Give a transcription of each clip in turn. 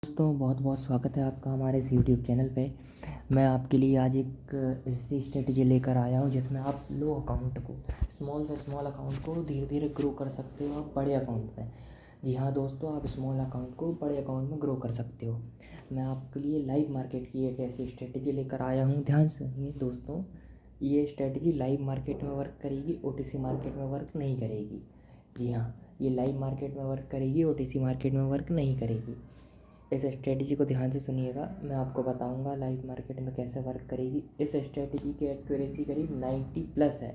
दोस्तों बहुत बहुत स्वागत है आपका हमारे इस यूट्यूब चैनल पे। मैं आपके लिए आज एक ऐसी स्ट्रेटजी लेकर आया हूँ जिसमें आप लो अकाउंट को, स्मॉल से स्मॉल अकाउंट को धीरे धीरे ग्रो कर सकते हो आप बड़े अकाउंट में। जी हाँ दोस्तों, आप स्मॉल अकाउंट को बड़े अकाउंट में ग्रो कर सकते हो। मैं आपके लिए लाइव मार्केट की एक ऐसी स्ट्रेटजी लेकर आया हूँ। ध्यान से सुनिए दोस्तों, ये स्ट्रेटजी लाइव मार्केट में वर्क करेगी, ओटीसी मार्केट में वर्क नहीं करेगी। जी हाँ, ये लाइव मार्केट में वर्क करेगी, ओटीसी मार्केट में वर्क नहीं करेगी। इस स्ट्रेटजी को ध्यान से सुनिएगा, मैं आपको बताऊंगा लाइव मार्केट में कैसे वर्क करेगी। इस स्ट्रेटजी की एक्यूरेसी करीब 90 प्लस है।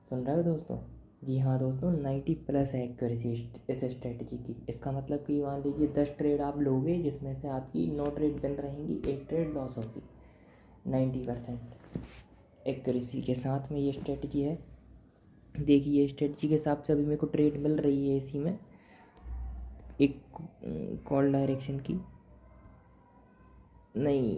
सुन रहे हो दोस्तों? जी हाँ दोस्तों, 90 प्लस है एक्यूरेसी इस स्ट्रेटजी की। इसका मतलब कि मान लीजिए 10 ट्रेड आप लोगे जिसमें से आपकी 9 ट्रेड बन रहेंगी, एक ट्रेड लॉस होगी। 90% एक्यूरेसी के साथ में ये स्ट्रेटजी है। देखिए स्ट्रेटजी के हिसाब से अभी मेरे को ट्रेड मिल रही है इसी में एक कॉल डायरेक्शन की। नहीं,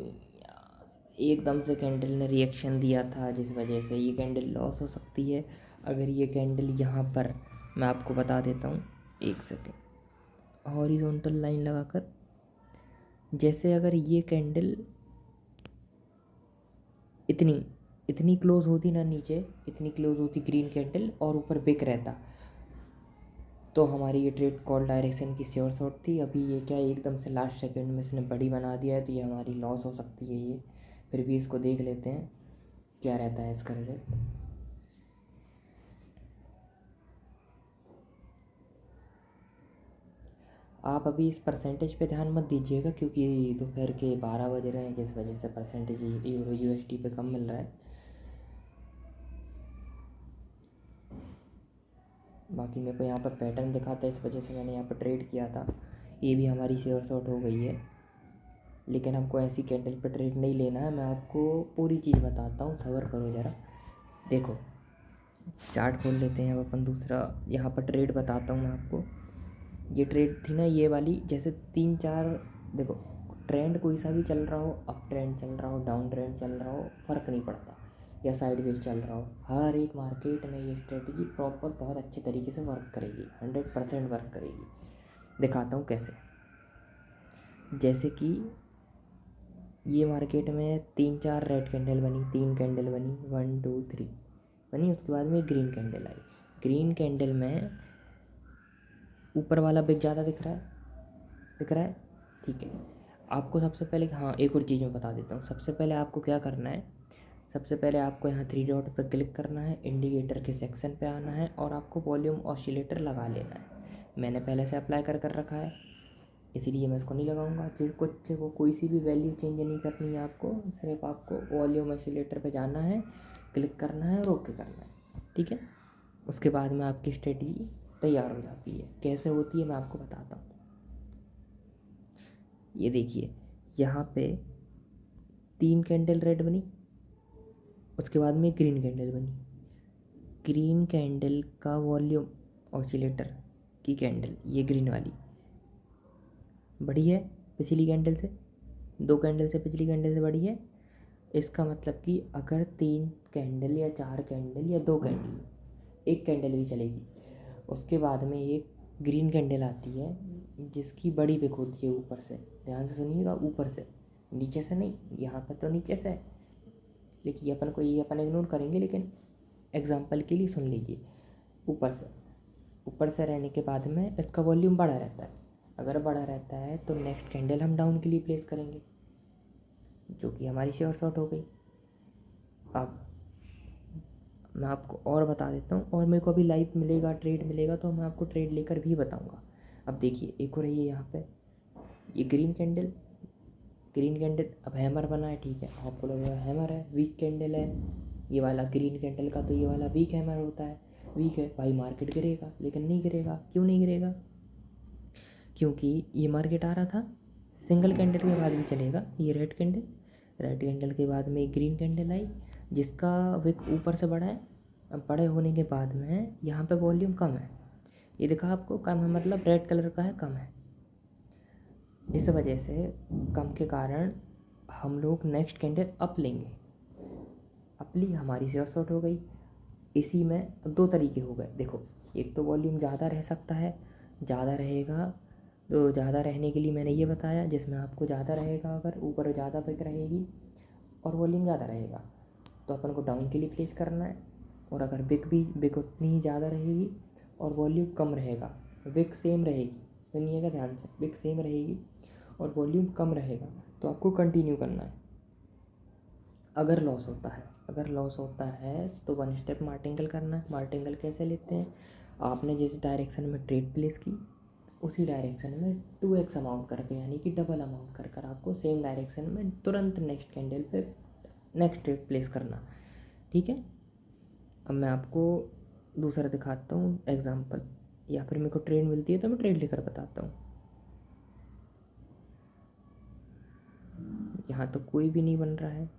एकदम से कैंडल ने रिएक्शन दिया था जिस वजह से ये कैंडल लॉस हो सकती है। अगर ये कैंडल यहाँ पर, मैं आपको बता देता हूँ, एक सेकेंड, हॉरिजॉन्टल लाइन लगाकर, जैसे अगर ये कैंडल इतनी इतनी क्लोज होती ना नीचे, इतनी क्लोज होती ग्रीन कैंडल और ऊपर बिक रहता, तो हमारी ये ट्रेड कॉल डायरेक्शन की श्योर शॉट थी। अभी ये क्या एकदम से लास्ट सेकंड में इसने बड़ी बना दिया है, तो ये हमारी लॉस हो सकती है ये। फिर भी इसको देख लेते हैं क्या रहता है इसका रिजल्ट। आप अभी इस परसेंटेज पे ध्यान मत दीजिएगा क्योंकि दोपहर के 12 बज रहे हैं, जिस वजह से परसेंटेज यूरो यूएसडी पे कम मिल रहा है। बाकी मेरे को यहाँ पर पैटर्न दिखा था, इस वजह से मैंने यहाँ पर ट्रेड किया था। ये भी हमारी श्योर शॉट हो गई है, लेकिन हमको ऐसी कैंडल पर ट्रेड नहीं लेना है। मैं आपको पूरी चीज़ बताता हूँ, सब्र करो ज़रा। देखो चार्ट खोल लेते हैं अब अपन दूसरा, यहाँ पर ट्रेड बताता हूँ मैं आपको। ये ट्रेड थी ना ये वाली, जैसे 3-4, देखो ट्रेंड कोई सा भी चल रहा हो, अप ट्रेंड चल रहा हो, डाउन ट्रेंड चल रहा हो, फ़र्क नहीं पड़ता, या साइडवेज चल रहा हो, हर एक मार्केट में ये स्ट्रेटजी प्रॉपर बहुत अच्छे तरीके से वर्क करेगी, 100% वर्क करेगी। दिखाता हूँ कैसे। जैसे कि ये मार्केट में 3-4 रेड कैंडल बनी, 3 कैंडल बनी, 1 2 3 बनी, उसके बाद में ग्रीन कैंडल आई। ग्रीन कैंडल में ऊपर वाला बिग ज़्यादा दिख रहा है, दिख रहा है, ठीक है। आपको सबसे पहले, हाँ एक और चीज़ मैं बता देता हूँ। सबसे पहले आपको क्या करना है, सबसे पहले आपको यहाँ 3 डॉट पर क्लिक करना है, इंडिकेटर के सेक्शन पे आना है और आपको वॉल्यूम ऑसिलेटर लगा लेना है। मैंने पहले से अप्लाई कर रखा है, इसीलिए मैं इसको नहीं लगाऊंगा। जिसको कोई सी भी वैल्यू चेंज नहीं करनी है आपको, सिर्फ आपको वॉल्यूम ऑसिलेटर पे जाना है, क्लिक करना है और ओके करना है, ठीक है। उसके बाद में आपकी स्ट्रेटजी तैयार हो जाती है। कैसे होती है मैं आपको बताता हूँ। ये देखिए यहाँ पे 3 कैंडल रेड बनी, उसके बाद में ग्रीन कैंडल बनी। ग्रीन कैंडल का वॉल्यूम ऑसिलेटर की कैंडल, ये ग्रीन वाली बड़ी है पिछली कैंडल से, 2 कैंडल से पिछली कैंडल से बड़ी है। इसका मतलब कि अगर 3 कैंडल या 4 कैंडल या 2 कैंडल, एक कैंडल भी चलेगी, उसके बाद में एक ग्रीन कैंडल आती है जिसकी बड़ी पिक होती है ऊपर से। ध्यान से सुनिएगा, ऊपर से, नीचे से नहीं। यहाँ पर तो नीचे से है, लेकिन ये अपन इग्नोर करेंगे, लेकिन एग्जाम्पल के लिए सुन लीजिए। ऊपर से, ऊपर से रहने के बाद में इसका वॉल्यूम बढ़ा रहता है। अगर बढ़ा रहता है तो नेक्स्ट कैंडल हम डाउन के लिए प्लेस करेंगे, जो कि हमारी श्योर शॉट हो गई। अब मैं आपको और बता देता हूँ, और मेरे को अभी लाइव मिलेगा, ट्रेड मिलेगा, तो मैं आपको ट्रेड लेकर भी बताऊँगा। अब देखिए एक और है ये यहाँ पे, ये ग्रीन कैंडल, ग्रीन कैंडल अब हैमर बना है, ठीक है, आपको लगेगा हैमर है, वीक कैंडल है ये वाला ग्रीन कैंडल का, तो ये वाला वीक हैमर होता है। वीक है भाई, मार्केट गिरेगा, लेकिन नहीं गिरेगा। क्यों नहीं गिरेगा? क्योंकि ये मार्केट आ रहा था, सिंगल कैंडल के बाद भी चलेगा। ये रेड कैंडल, रेड कैंडल के बाद में ग्रीन कैंडल आई जिसका विक ऊपर से बढ़ा है। अब बड़े होने के बाद में यहाँ पे वॉल्यूम कम है, ये दिखा आपको, कम है मतलब रेड कलर का है, कम है। इस वजह से कम के कारण हम लोग नेक्स्ट कैंडल अप लेंगे। अप ली, हमारी श्योर शॉट हो गई। इसी में अब 2 तरीके हो गए। देखो, एक तो वॉल्यूम ज़्यादा रह सकता है, ज़्यादा रहेगा तो ज़्यादा रहने के लिए मैंने ये बताया, जिसमें आपको ज़्यादा रहेगा, अगर ऊपर ज़्यादा पिक रहेगी और वॉल्यूम ज़्यादा रहेगा तो अपन को डाउन के लिए प्लेस करना है। और अगर बिक उतनी ही ज़्यादा रहेगी और वॉल्यूम कम रहेगा, विक सेम रहेगी, सुनिएगा ध्यान से, विक सेम रहेगी और वॉल्यूम कम रहेगा तो आपको कंटिन्यू करना है। अगर लॉस होता है तो वन स्टेप मार्टिंगल करना है। मार्टिंगल कैसे लेते हैं, आपने जिस डायरेक्शन में ट्रेड प्लेस की उसी डायरेक्शन में 2x अमाउंट करके, यानी कि डबल अमाउंट कर कर आपको सेम डायरेक्शन में तुरंत नेक्स्ट कैंडल पे नेक्स्ट ट्रेड प्लेस करना। ठीक है, अब मैं आपको दूसरा दिखाता हूँ एग्जांपल, या फिर मेरे को ट्रेड मिलती है तो मैं ट्रेड लेकर बताता हूँ। यहाँ तो कोई भी नहीं बन रहा है।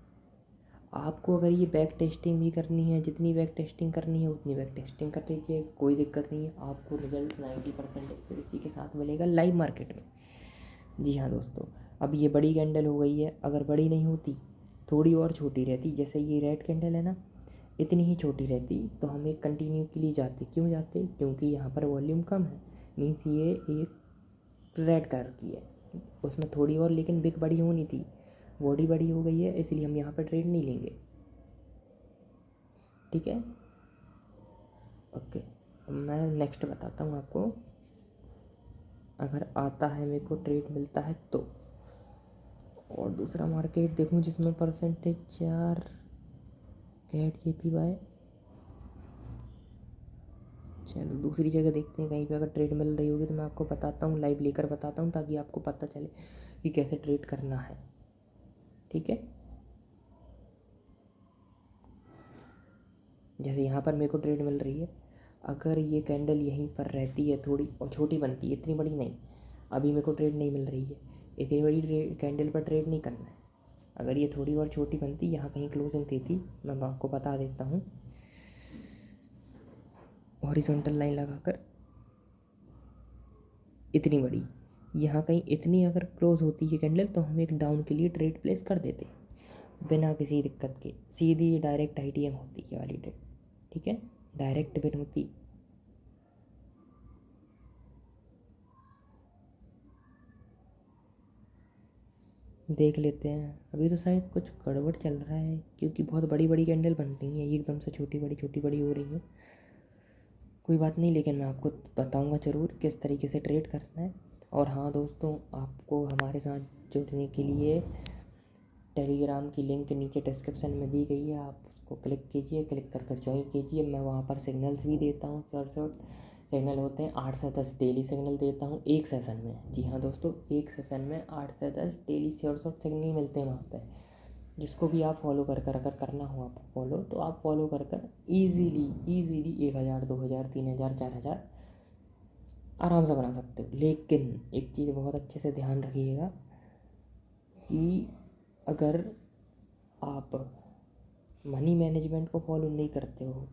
आपको अगर ये बैक टेस्टिंग भी करनी है, जितनी बैक टेस्टिंग करनी है उतनी बैक टेस्टिंग कर लीजिए, कोई दिक्कत नहीं है। आपको रिजल्ट 90% एक्यूरेसी के साथ मिलेगा लाइव मार्केट में। जी हाँ दोस्तों, अब ये बड़ी कैंडल हो गई है, अगर बड़ी नहीं होती, थोड़ी और छोटी रहती, जैसे ये रेड कैंडल है ना, इतनी ही छोटी रहती तो हम एक कंटिन्यू के लिए जाते। क्यों जाते, क्योंकि यहाँ पर वॉल्यूम कम है, मीन्स ये एक रेड कलर की है, उसमें थोड़ी और लेकिन बिग बड़ी होनी थी, बॉडी बड़ी हो गई है, इसलिए हम यहाँ पर ट्रेड नहीं लेंगे। ठीक है, ओके। मैं नेक्स्ट बताता हूँ आपको, अगर आता है मेरे को ट्रेड मिलता है तो। और दूसरा मार्केट देखूँ जिसमें परसेंटेज 4 कैट JPY, चलो दूसरी जगह देखते हैं कहीं पे अगर ट्रेड मिल रही होगी तो मैं आपको बताता हूँ, लाइव लेकर बताता हूँ ताकि आपको पता चले कि कैसे ट्रेड करना है। ठीक है, जैसे यहाँ पर मेरे को ट्रेड मिल रही है, अगर ये कैंडल यहीं पर रहती है थोड़ी और छोटी बनती है, इतनी बड़ी नहीं, अभी मेरे को ट्रेड नहीं मिल रही है, इतनी बड़ी कैंडल पर ट्रेड नहीं करना है। अगर ये थोड़ी और छोटी बनती, यहाँ कहीं क्लोजिंग थी, मैं आपको बता देता हूँ, हॉरिजॉन्टल लाइन लगाकर इतनी बड़ी, यहाँ कहीं इतनी अगर क्लोज होती है कैंडल तो हम एक डाउन के लिए ट्रेड प्लेस कर देते बिना किसी दिक्कत के। सीधी डायरेक्ट ITM होती है वाली ट्रेड। ठीक है, डायरेक्ट बिन होती। देख लेते हैं, अभी तो शायद कुछ गड़बड़ चल रहा है क्योंकि बहुत बड़ी बड़ी कैंडल बन रही है, एकदम से छोटी बड़ी हो रही है। कोई बात नहीं, लेकिन मैं आपको बताऊंगा ज़रूर किस तरीके से ट्रेड करना है। और हाँ दोस्तों, आपको हमारे साथ जुड़ने के लिए टेलीग्राम की लिंक नीचे डिस्क्रिप्शन में दी गई है, आप उसको क्लिक कीजिए, क्लिक कर कर ज्वाइन कीजिए। मैं वहाँ पर सिग्नल्स भी देता हूँ, शॉर्ट सिग्नल होते हैं, 8 से 10 डेली सिग्नल देता हूँ एक सेशन में। जी हाँ दोस्तों, एक सेशन में 8 से 10 डेली शॉर्ट सिग्नल मिलते हैं वहाँ पर, जिसको भी आप फॉलो कर कर, अगर करना हो आपको फॉलो, तो आप फॉलो कर कर ईज़िली 1000 2000 3000 4000 आराम से बना सकते हो। लेकिन एक चीज़ बहुत अच्छे से ध्यान रखिएगा कि अगर आप मनी मैनेजमेंट को फॉलो नहीं करते हो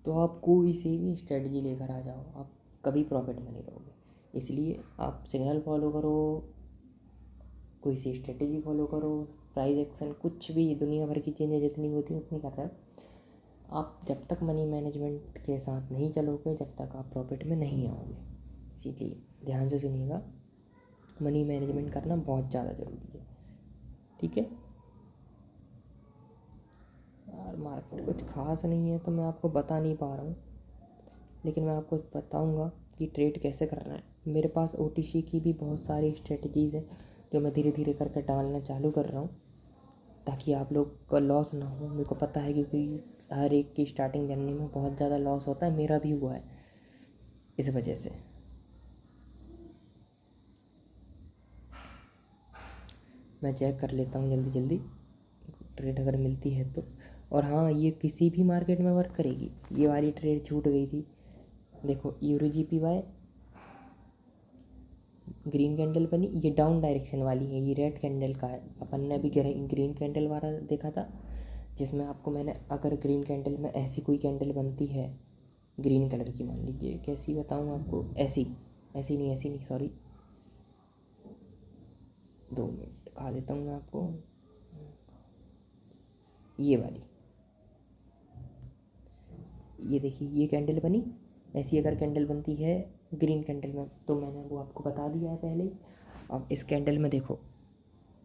तो आप कोई से भी स्ट्रेटजी लेकर आ जाओ, आप कभी प्रॉफिट में नहीं रहोगे। इसलिए आप सिग्नल फॉलो करो, कोई सी स्ट्रेटजी फॉलो करो, प्राइस एक्शन, कुछ भी दुनिया भर की चीज़ें जितनी भी होती हैं उतनी कर रहे हो। आप जब तक मनी मैनेजमेंट के साथ नहीं चलोगे, जब तक आप प्रॉफिट में नहीं आओगे। इसीलिए ध्यान से सुनिएगा, मनी मैनेजमेंट करना बहुत ज़्यादा ज़रूरी है। ठीक है यार, मार्केट कुछ खास नहीं है तो मैं आपको बता नहीं पा रहा हूँ, लेकिन मैं आपको बताऊँगा कि ट्रेड कैसे करना है। मेरे पास OTC की भी बहुत सारी स्ट्रेटजीज़ हैं जो मैं धीरे धीरे करके डालना चालू कर रहा हूँ ताकि आप लोग का लॉस ना हो। मेरे को पता है क्योंकि हर एक की स्टार्टिंग जर्नी में बहुत ज़्यादा लॉस होता है, मेरा भी हुआ है इस वजह से। मैं चेक कर लेता हूँ जल्दी जल्दी ट्रेड अगर मिलती है तो। और हाँ, ये किसी भी मार्केट में वर्क करेगी। ये वाली ट्रेड छूट गई थी, देखो यूरो JPY ग्रीन कैंडल बनी, ये डाउन डायरेक्शन वाली है, ये रेड कैंडल का है। अपन ने अभी ग्रीन कैंडल वाला देखा था, जिसमें आपको मैंने, अगर ग्रीन कैंडल में ऐसी कोई कैंडल बनती है ग्रीन कलर की, मान लीजिए, कैसी बताऊँ आपको, ऐसी नहीं सॉरी, 2 मिनट दिखा देता हूँ मैं आपको, ये वाली, ये देखिए ये कैंडल बनी। ऐसी अगर कैंडल बनती है ग्रीन कैंडल में तो मैंने वो आपको बता दिया है पहले ही। अब इस कैंडल में देखो,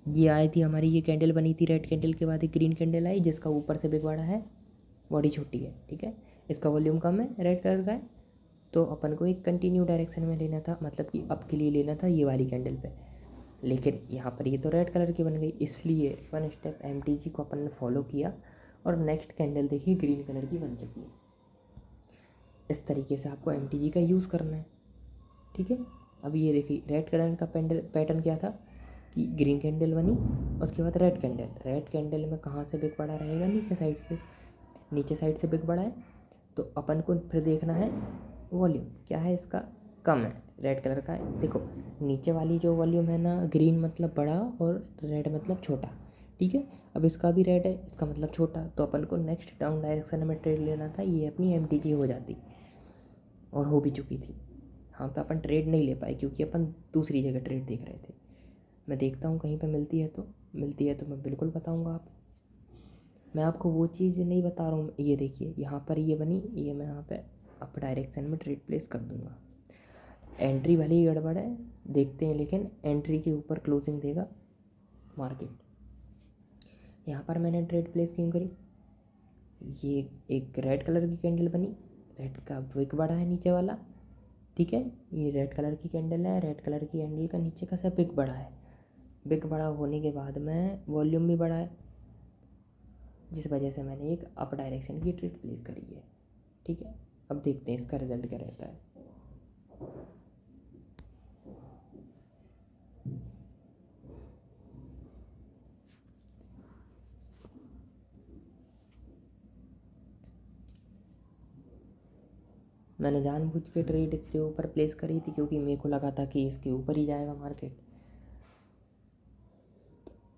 ये आई थी हमारी, ये कैंडल बनी थी रेड कैंडल के बाद एक ग्रीन कैंडल आई जिसका ऊपर से बिग बड़ा है, बॉडी छोटी है, ठीक है, इसका वॉल्यूम कम है, रेड कलर का है। तो अपन को एक कंटिन्यू डायरेक्शन में लेना था, मतलब कि अप के लिए लेना था ये वाली कैंडल पे, लेकिन यहाँ पर ये तो रेड कलर की बन गई, इसलिए वन स्टेप एमटीजी को अपन ने फॉलो किया और नेक्स्ट कैंडल देखिए ग्रीन कलर की बन चुकी है। इस तरीके से आपको एमटीजी का यूज़ करना है, ठीक है। अब ये देखिए रेड कलर का पैटर्न क्या था कि ग्रीन कैंडल बनी, उसके बाद रेड कैंडल में कहाँ से बिग बड़ा रहेगा, नीचे साइड से बिग बड़ा है। तो अपन को फिर देखना है वॉल्यूम क्या है इसका, कम है, रेड कलर का है। देखो नीचे वाली जो वॉल्यूम है ना, ग्रीन मतलब बड़ा और रेड मतलब छोटा, ठीक है। अब इसका भी रेड है, इसका मतलब छोटा, तो अपन को नेक्स्ट डाउन डायरेक्शन में ट्रेड लेना था, ये अपनी एमटीजी हो जाती और हो भी चुकी थी। हाँ पे अपन ट्रेड नहीं ले पाए क्योंकि अपन दूसरी जगह ट्रेड देख रहे थे। मैं देखता हूँ कहीं पे मिलती है तो मैं बिल्कुल बताऊँगा आप। मैं आपको वो चीज़ नहीं बता रहा हूँ, ये देखिए यहाँ पर ये बनी, ये मैं यहाँ पे अप डायरेक्शन में ट्रेड प्लेस कर दूँगा। एंट्री भले ही गड़बड़ है, देखते हैं, लेकिन एंट्री के ऊपर क्लोजिंग देगा मार्केट। यहाँ पर मैंने ट्रेड प्लेस क्यों करी, ये एक रेड कलर की कैंडल बनी, रेड का विक बड़ा है नीचे वाला, ठीक है। ये रेड कलर की कैंडल है, रेड कलर की कैंडल का नीचे का सब बिग बड़ा है, बिग बड़ा होने के बाद में वॉल्यूम भी बड़ा है, जिस वजह से मैंने एक अप डायरेक्शन की ट्रेड प्लेस करी है, ठीक है। अब देखते हैं इसका रिजल्ट क्या रहता है। मैंने जानबूझ के ट्रेड इतने ऊपर प्लेस करी थी क्योंकि मेरे को लगा था कि इसके ऊपर ही जाएगा मार्केट,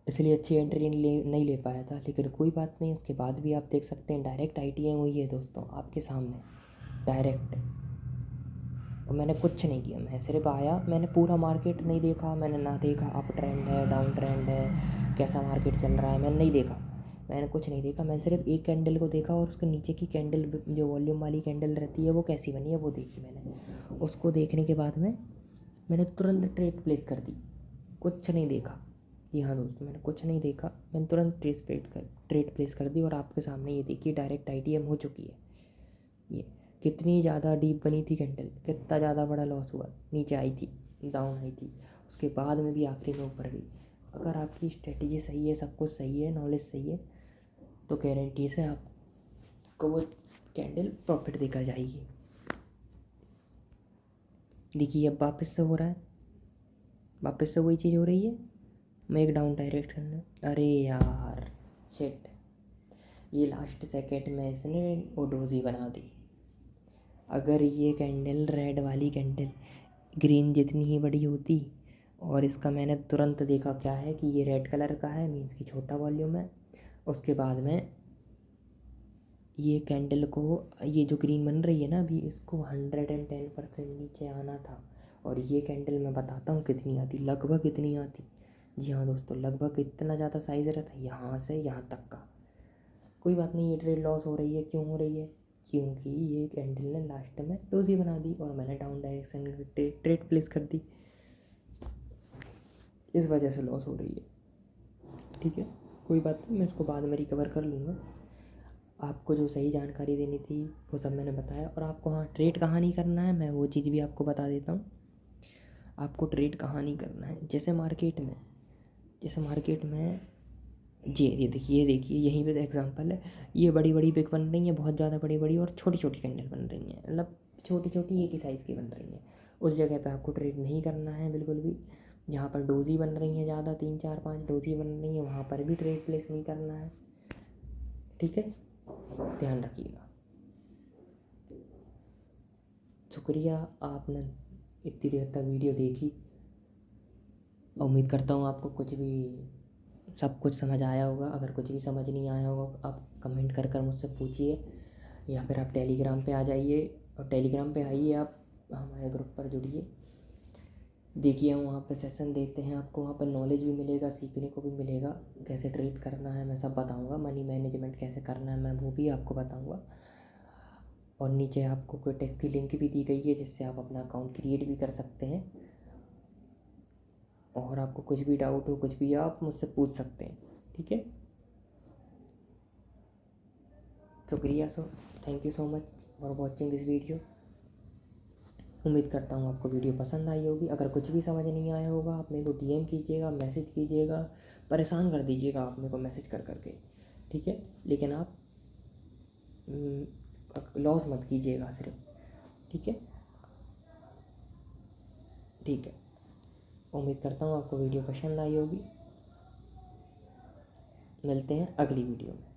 इसलिए अच्छी एंट्री नहीं ले पाया था। लेकिन कोई बात नहीं, उसके बाद भी आप देख सकते हैं डायरेक्ट आईटीएम हुई है दोस्तों आपके सामने, डायरेक्ट। और मैंने कुछ नहीं किया, मैं सिर्फ आया, मैंने पूरा मार्केट नहीं देखा, मैंने ना देखा अप ट्रेंड है डाउन ट्रेंड है कैसा मार्केट चल रहा है, मैंने नहीं देखा, मैंने कुछ नहीं देखा। मैंने सिर्फ एक कैंडल को देखा और उसके नीचे की कैंडल जो वॉल्यूम वाली कैंडल रहती है वो कैसी बनी है वो देखी मैंने। उसको देखने के बाद में मैंने तुरंत ट्रेड प्लेस कर दी, कुछ नहीं देखा। जी हाँ दोस्तों, मैंने कुछ नहीं देखा, मैंने तुरंत ट्रेड प्लेस कर दी और आपके सामने ये देखिए डायरेक्ट आईटीएम हो चुकी है। ये कितनी ज़्यादा डीप बनी थी कैंडल, कितना ज़्यादा बड़ा लॉस हुआ, नीचे आई थी, डाउन आई थी, उसके बाद में भी आखिरी में ऊपर गई। अगर आपकी स्ट्रेटजी सही है, सब कुछ सही है, नॉलेज सही है, तो गारंटी से आपको वो कैंडल प्रॉफिट देकर जाएगी। देखिए अब वापस से हो रहा है, वापस से वही चीज़ हो रही है, मैं एक डाउन डायरेक्शन में, अरे यार शिट, ये लास्ट सेकेंड में इसने ओडोजी बना दी। अगर ये कैंडल रेड वाली कैंडल ग्रीन जितनी ही बड़ी होती, और इसका मैंने तुरंत देखा क्या है कि ये रेड कलर का है, मीन्स कि छोटा वॉल्यूम है। उसके बाद में ये कैंडल को, ये जो ग्रीन बन रही है ना अभी, इसको 110% नीचे आना था। और ये कैंडल मैं बताता हूँ कितनी आती, लगभग कितनी आती। जी हाँ दोस्तों, लगभग इतना ज़्यादा साइज़ रहता है यहाँ से यहाँ तक का। कोई बात नहीं, ये ट्रेड लॉस हो रही है, क्यों हो रही है, क्योंकि ये कैंडल ने लास्ट में डोजी बना दी और मैंने डाउन डायरेक्शन में ट्रेड प्लेस कर दी, इस वजह से लॉस हो रही है, ठीक है। कोई बात नहीं, मैं इसको बाद में रिकवर कर लूँगा। आपको जो सही जानकारी देनी थी वो सब मैंने बताया। और आपको हाँ ट्रेड कहाँ नहीं करना है, मैं वो चीज़ भी आपको बता देता हूँ। आपको ट्रेड कहाँ नहीं करना है, जैसे मार्केट में ये देखिए, यहीं पे एग्जांपल है, ये बड़ी बड़ी बिग बन रही हैं, बहुत ज़्यादा बड़ी बड़ी, और छोटी छोटी कैंडल बन रही हैं, मतलब छोटी छोटी एक ही साइज़ की बन रही हैं। उस जगह पे आपको ट्रेड नहीं करना है बिल्कुल भी। जहाँ पर डोजी बन रही हैं ज़्यादा, 3 4 5 डोजी बन रही हैं, वहाँ पर भी ट्रेड प्लेस नहीं करना है, ठीक है, ध्यान रखिएगा। शुक्रिया, आपने इतनी देर तक वीडियो देखी। उम्मीद करता हूँ आपको सब कुछ समझ आया होगा। अगर कुछ भी समझ नहीं आया होगा आप कमेंट कर मुझसे पूछिए, या फिर आप टेलीग्राम पे आ जाइए, और टेलीग्राम पे आइए, आप हमारे ग्रुप पर जुड़िए। देखिए हम वहाँ पे सेशन देते हैं, आपको वहाँ पर नॉलेज भी मिलेगा, सीखने को भी मिलेगा, कैसे ट्रेड करना है मैं सब बताऊँगा, मनी मैनेजमेंट कैसे करना है मैं वो भी आपको बताऊँगा। और नीचे आपको कोई टेक्स्ट की लिंक भी दी गई है जिससे आप अपना अकाउंट क्रिएट भी कर सकते हैं। और आपको कुछ भी डाउट हो, कुछ भी आप मुझसे पूछ सकते हैं, ठीक है। शुक्रिया so, thank you so much for watching this video. उम्मीद करता हूँ आपको वीडियो पसंद आई होगी। अगर कुछ भी समझ नहीं आया होगा आप मेरे को डीएम कीजिएगा, मैसेज कीजिएगा, परेशान कर दीजिएगा आप मेरे को मैसेज कर करके, ठीक है। लेकिन आप लॉस मत कीजिएगा सिर्फ, ठीक है। ठीक है, उम्मीद करता हूँ आपको वीडियो पसंद आई होगी। मिलते हैं अगली वीडियो में।